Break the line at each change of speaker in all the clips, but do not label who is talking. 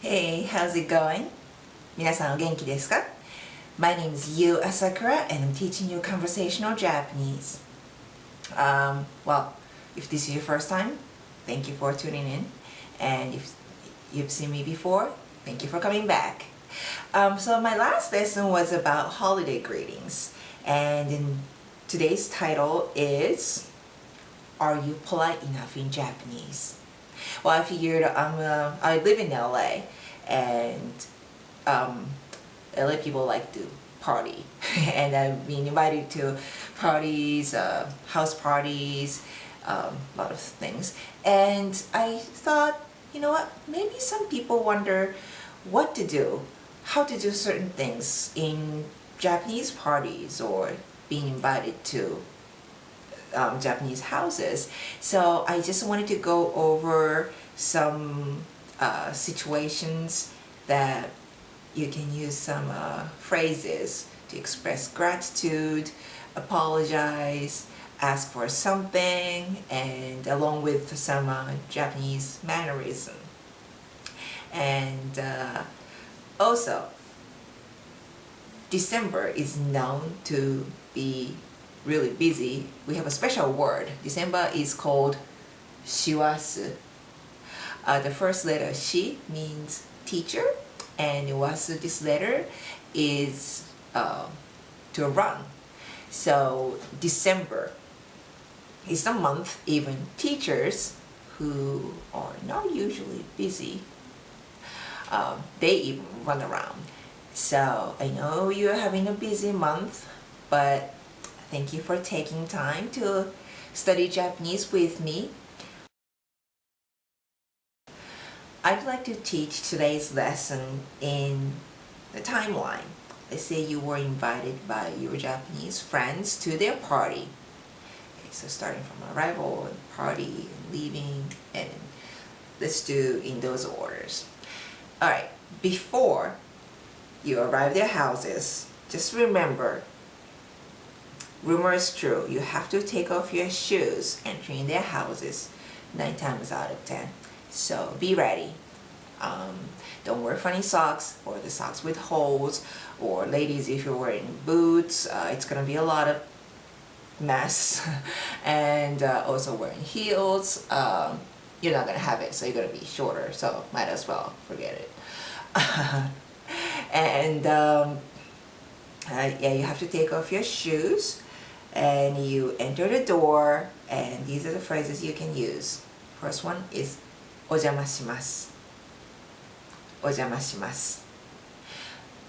Hey, how's it going? 皆さんお元気ですか? My name is Yu Asakura and I'm teaching you conversational Japanese. Well, if this is your first time, thank you for tuning in. And if you've seen me before, thank you for coming back. So my last lesson was about holiday greetings. And today's title is, Are you polite enough in Japanese? Well, I figured I live in LA, and LA people like to party, and I've been invited to parties, house parties, a lot of things. And I thought, you know what, maybe some people wonder what to do, how to do certain things in Japanese parties or being invited to Japanese houses. So I just wanted to go over some situations that you can use some phrases to express gratitude, apologize, ask for something, and along with some Japanese mannerism. And also, December is known to be really busy. We have a special word. December is called shiwasu. The first letter shi means teacher, and wasu, this letter, is to run. So December is the month even teachers who are not usually busy, they even run around. So I know you're having a busy month, but thank you for taking time to study Japanese with me. I'd like to teach today's lesson in the timeline. Let's say you were invited by your Japanese friends to their party. Okay, so starting from arrival, and party, and leaving, and let's do in those orders. Alright, before you arrive at their houses, just remember, rumor is true, you have to take off your shoes entering their houses 9 times out of 10. So be ready. Don't wear funny socks or the socks with holes, or ladies, if you're wearing boots, it's gonna be a lot of mess. And also wearing heels, you're not gonna have it, so you're gonna be shorter, so might as well forget it. And yeah, you have to take off your shoes and you enter the door, and these are the phrases you can use. First one is ojamasimasu. Ojamasimasu.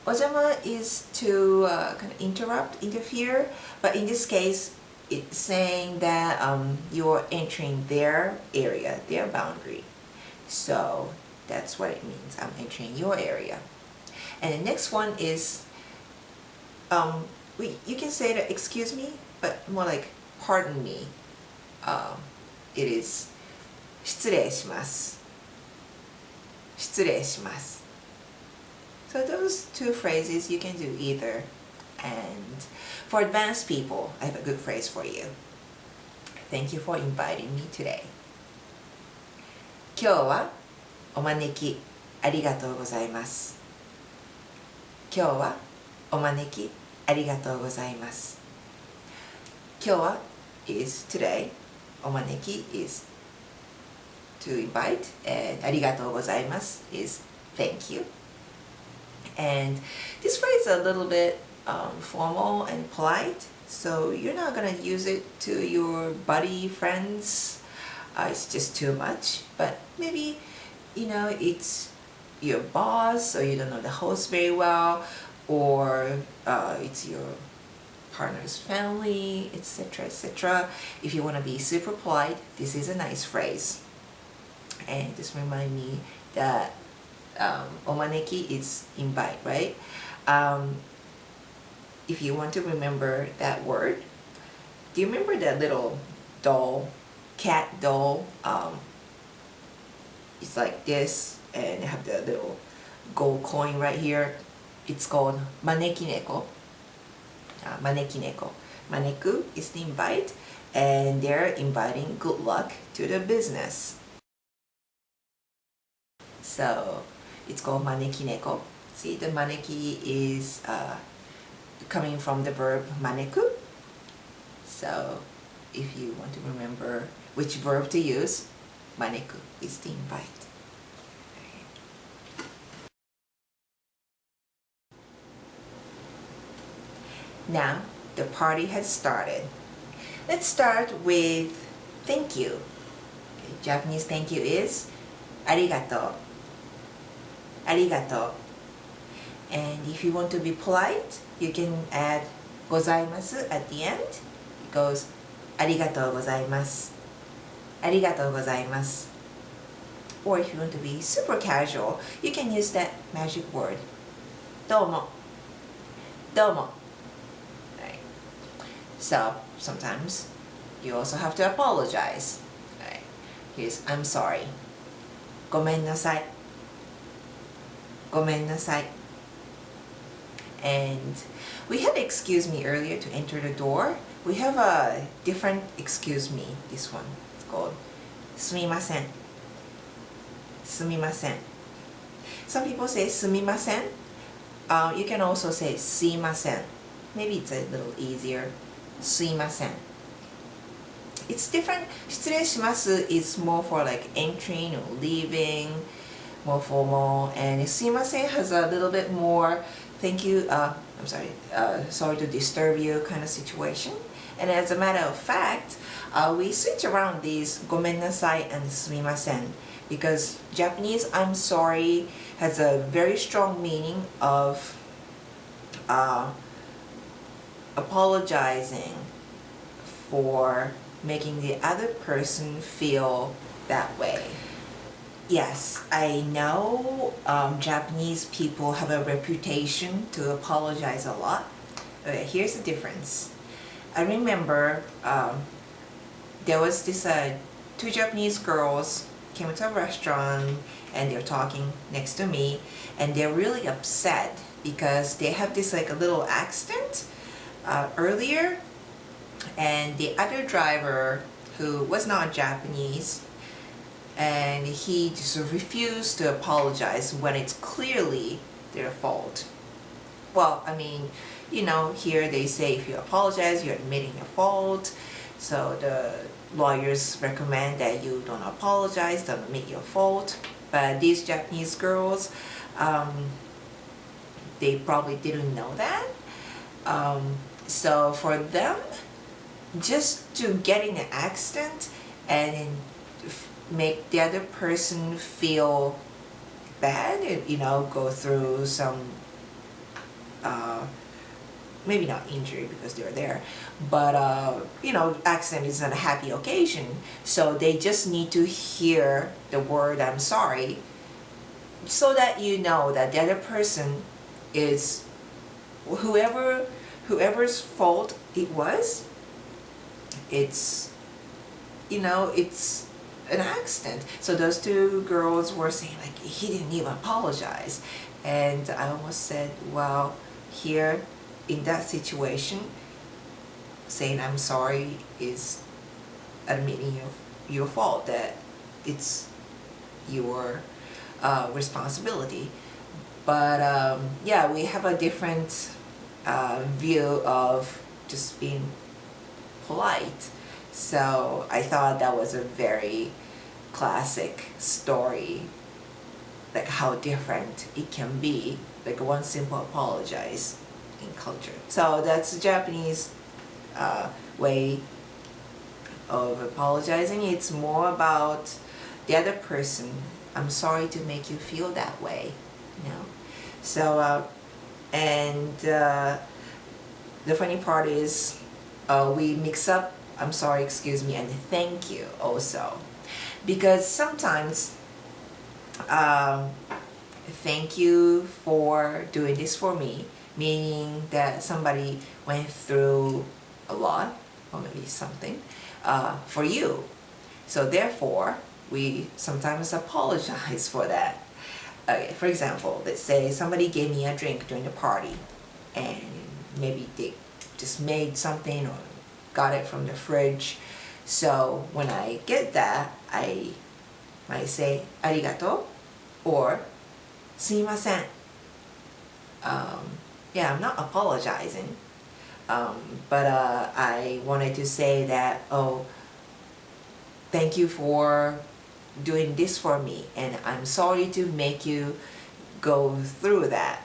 Ojama is to kind of interrupt, interfere, but in this case it's saying that you're entering their area, their boundary. So that's what it means. I'm entering your area. And the next one is, you can say that excuse me, but more like pardon me. It is 失礼します. 失礼します. So those two phrases, you can do either. And for advanced people, I have a good phrase for you. Thank you for inviting me today. 今日はお招きありがとうございます。今日はお招きありがとうございます。今日は is today, お招き is to invite, and ありがとうございます is thank you. And this phrase is a little bit formal and polite, so you're not gonna use it to your buddy, friends. It's just too much. But maybe, you know, it's your boss, or you don't know the host very well, or it's your partner's family, etc., etc. If you want to be super polite, this is a nice phrase. And just remind me that omaneki is invite, right? If you want to remember that word, do you remember that little doll, cat doll? It's like this, and they have the little gold coin right here. It's called maneki neko. Maneki neko. Maneku is the invite, and they're inviting good luck to the business. So It's called maneki neko. See, the maneki is coming from the verb maneku. So if you want to remember which verb to use, maneku is the invite. Now the party has started. Let's start with thank you. Okay, Japanese thank you is arigatou. Arigatou. And if you want to be polite, you can add gozaimasu at the end. It goes arigatou gozaimasu. Arigatou gozaimasu. Or if you want to be super casual, you can use that magic word. Domo. Domo. Right. So sometimes you also have to apologize. Right. Here's I'm sorry. Gomen nasai. Gomen nasai. And we had excuse me earlier to enter the door. We have a different excuse me. This one. It's called sumimasen. Sumimasen. Some people say sumimasen. You can also say sumimasen. Maybe it's a little easier. Sumimasen. It's different. 失礼します is more for like entering or leaving, more formal, and sumimasen has a little bit more thank you, I'm sorry, sorry to disturb you kind of situation. And as a matter of fact, we switch around these gomen nasai and sumimasen because Japanese I'm sorry has a very strong meaning of apologizing for making the other person feel that way. Yes, I know Japanese people have a reputation to apologize a lot. Okay, here's the difference. I remember there was this two Japanese girls came to a restaurant and they're talking next to me and they're really upset because they have this like a little accident earlier, and the other driver who was not Japanese, and he just refused to apologize when it's clearly their fault. Well, I mean, you know, here they say if you apologize, you're admitting your fault. So the lawyers recommend that you don't apologize, don't admit your fault. But these Japanese girls, they probably didn't know that. So for them, just to get in an accident and make the other person feel bad, you know, go through some maybe not injury because they're there, but you know, accident is not a happy occasion, so they just need to hear the word I'm sorry so that you know that the other person is whoever's fault it was, it's, you know, it's an accident. So those two girls were saying like he didn't even apologize, and I almost said, well, here in that situation, saying I'm sorry is admitting your fault, that it's your responsibility. But yeah, we have a different view of just being polite. So I thought that was a very classic story, like how different it can be, like one simple apologize in culture. So that's the Japanese way of apologizing. It's more about the other person. I'm sorry to make you feel that way, you know. So and the funny part is we mix up I'm sorry, excuse me, and thank you also, because sometimes thank you for doing this for me, meaning that somebody went through a lot or maybe something for you, so therefore we sometimes apologize for that. Okay, for example, let's say somebody gave me a drink during the party and maybe they just made something or got it from the fridge. So when I get that, I might say arigatou or sumimasen. Yeah, I'm not apologizing, but I wanted to say that, oh, thank you for doing this for me, and I'm sorry to make you go through that.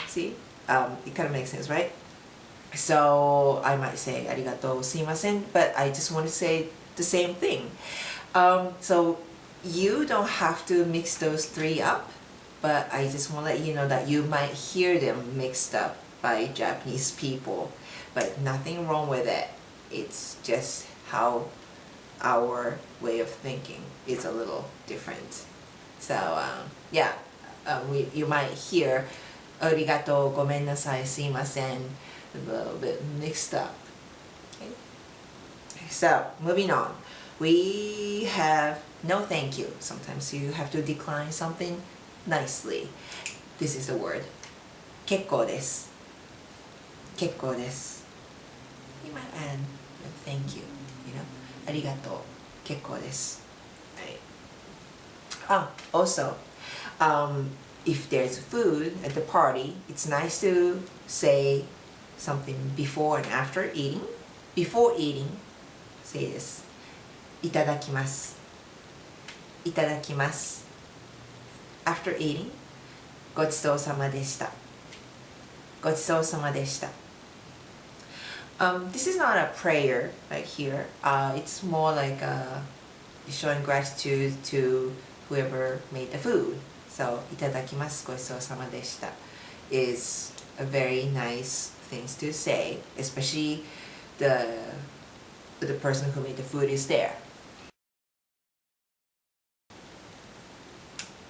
See, it kind of makes sense, right? So I might say arigatou, sumimasen, but I just want to say the same thing. So you don't have to mix those three up, but I just want to let you know that you might hear them mixed up by Japanese people, but nothing wrong with it. It's just how our way of thinking is a little different. So yeah, you might hear arigatou, gomennasai, sumimasen a little bit mixed up. Okay. So moving on, we have no thank you. Sometimes you have to decline something nicely. This is the word 結構です。結構です。You might add a thank you, you know, ありがとう、結構です。Right. Also, if there's food at the party, it's nice to say something before and after eating. Before eating, say this. いただきます。いただきます。After eating, ごちそうさまでした。ごちそうさまでした。This is not a prayer like here. It's more like showing gratitude to whoever made the food. So, いただきます。ごちそうさまでした is a very nice thing to say, especially the person who made the food is there.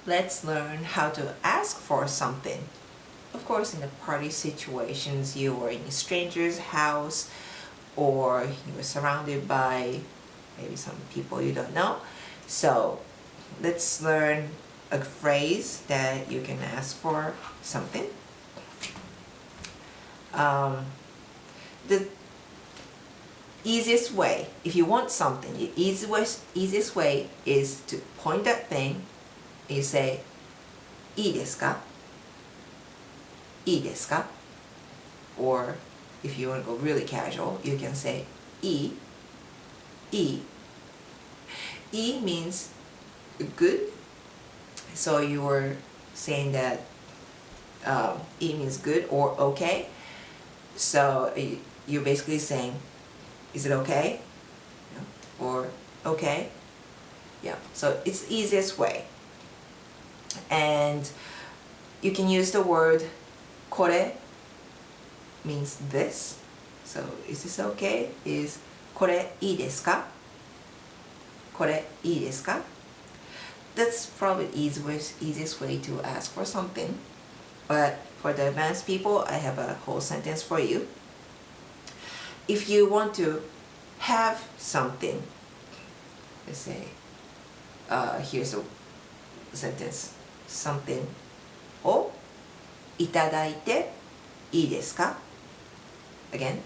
Let's learn how to ask for something. Of course, in the party situations, you are in a stranger's house or you are surrounded by maybe some people you don't know. So let's learn a phrase that you can ask for something. The easiest way, if you want something, the easiest way is to point that thing. You say, いいですか? いいですか? Or if you want to go really casual, you can say, いい? いい? いい means good. So you were saying that いい means good or okay. So you're basically saying, is it okay? Or okay? Yeah, so it's the easiest way. And you can use the word これ means this. So is this okay? Is これいいですか? これいいですか? That's probably the easiest way to ask for something. But for the advanced people, I have a whole sentence for you. If you want to have something, let's say, here's a sentence. Something をいただいていいですか? Again,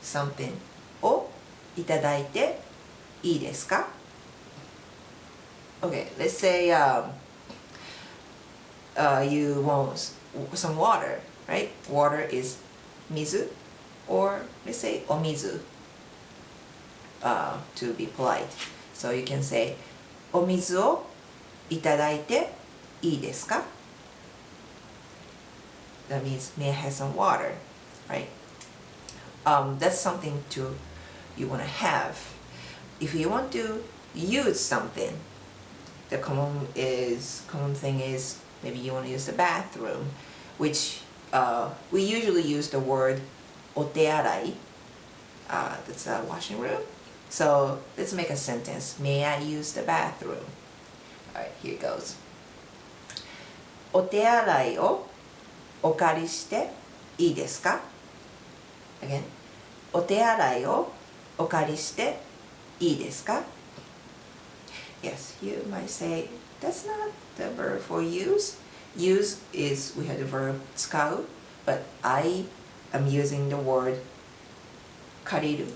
something をいただいていいですか? Okay, let's say you want some water, right? Water is 水 or let's say お水 to be polite. So you can say お水をいただいていいですか? That means may I have some water, right? That's something you want to have. If you want to use something, the common thing is maybe you want to use the bathroom, which we usually use the word お手洗い. That's a washing room. So let's make a sentence. May I use the bathroom? Alright, here it goes. お手洗いをお借りしていいですか? Again. お手洗いをお借りしていいですか? Yes, you might say, that's not the verb for use. Use is, we have the verb 使う, but I am using the word 借りる.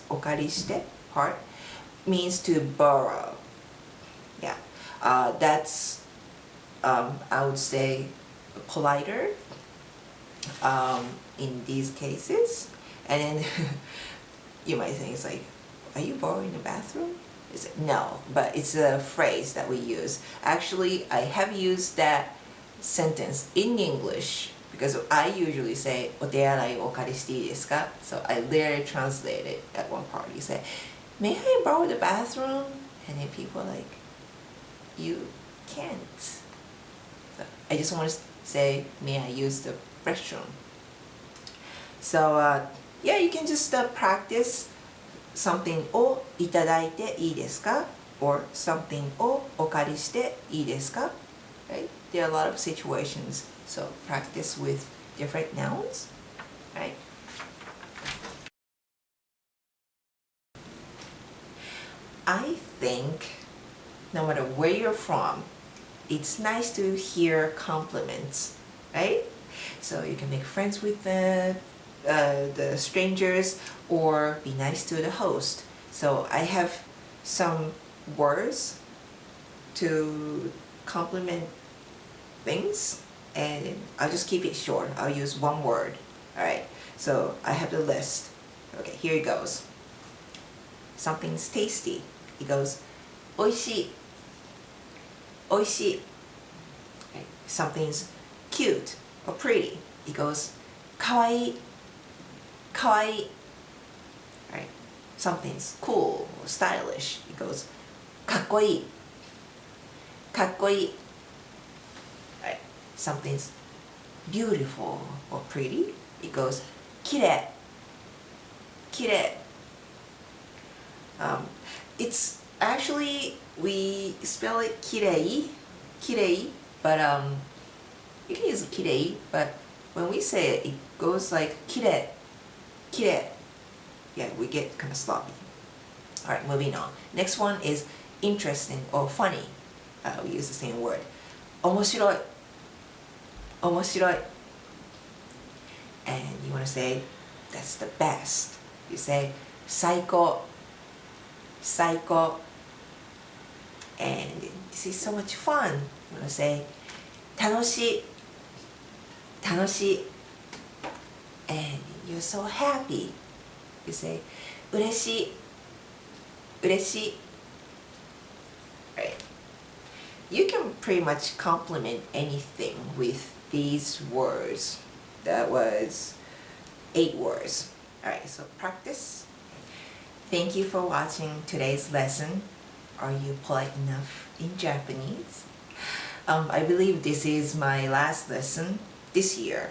O 借りして part means to borrow. Yeah, that's I would say politer in these cases. And then you might think it's like, are you borrowing the bathroom? It's like, no, but it's a phrase that we use. Actually, I have used that sentence in English because I usually say, お手洗いお借りしていいですか? So I literally translate it at one part. You say, may I borrow the bathroom? And then people are like, you can't. So I just want to say, may I use the restroom? So yeah, you can just practice something をいただいていいですか? or something をお借りしていいですか? Right? There are a lot of situations, so practice with different nouns, right? I think no matter where you're from, it's nice to hear compliments, right? So you can make friends with the strangers or be nice to the host. So I have some words to compliment things, and I'll just keep it short. I'll use one word. Alright, so I have the list. Okay, here it goes. Something's tasty. It goes, おいしい. おいしい. Okay. Something's cute or pretty. It goes, かわいい. かわいい. Right? Something's cool or stylish. It goes, かっこいい. かっこいい. Right? Something's beautiful or pretty. It goes, きれい. きれい. It's actually, we spell it きれい, きれい, but you can use きれい, but when we say it, it goes like きれい, きれい. Yeah, we get kind of sloppy. Alright, moving on. Next one is interesting or funny. We use the same word. 面白い. 面白い. And you want to say, that's the best. You say, 最高. 最高. And this is so much fun. You want to say, 楽しい. 楽しい. And you're so happy. You say, 嬉しい. 嬉しい. Right. You can pretty much compliment anything with these words. That was 8 words. Alright, so practice. Thank you for watching today's lesson. Are you polite enough in Japanese? I believe this is my last lesson this year.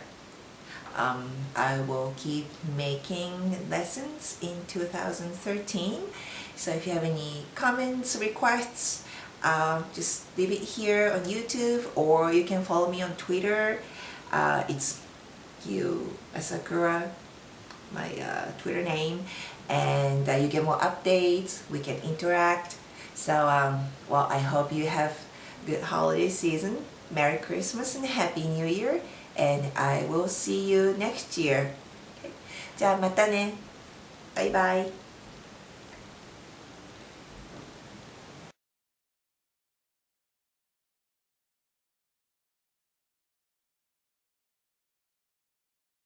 I will keep making lessons in 2013. So if you have any comments, requests, just leave it here on YouTube, or you can follow me on Twitter. It's kyouwa, my Twitter name, and you get more updates. We can interact. So well, I hope you have good holiday season. Merry Christmas and Happy New Year, and I will see you next year. じゃあまたね。バイバイ。